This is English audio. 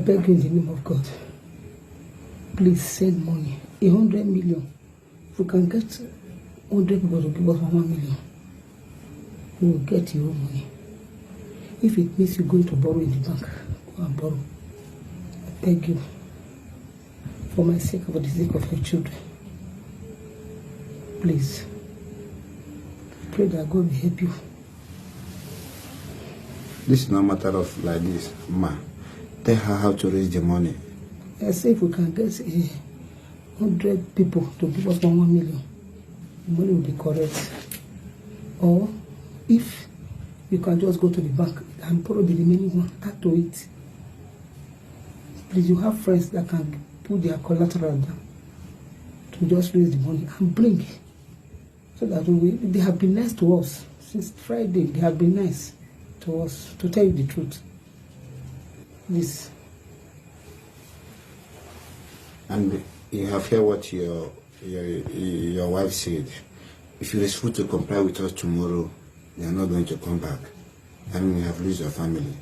beg you in the name of God, please send money, 100 million. If we can get 100 people to give us 1 million, we will get your money. If it means you're going to borrow in the bank, go and borrow. I beg you, for my sake, for the sake of your children, please. Pray that God will help you. This is not a matter of like this, ma. Tell her how to raise the money. I say if we can get 100 people to give us 1 million, the money will be correct. Or if you can just go to the bank and borrow the remaining one, add to it. Please, you have friends that can put their collateral down to just raise the money and bring. So that they have been nice to us since Friday. They have been nice to us, to tell you the truth. Please. And you have heard what your wife said. If you refuse to comply with us tomorrow, they are not going to come back. And we have lost your family.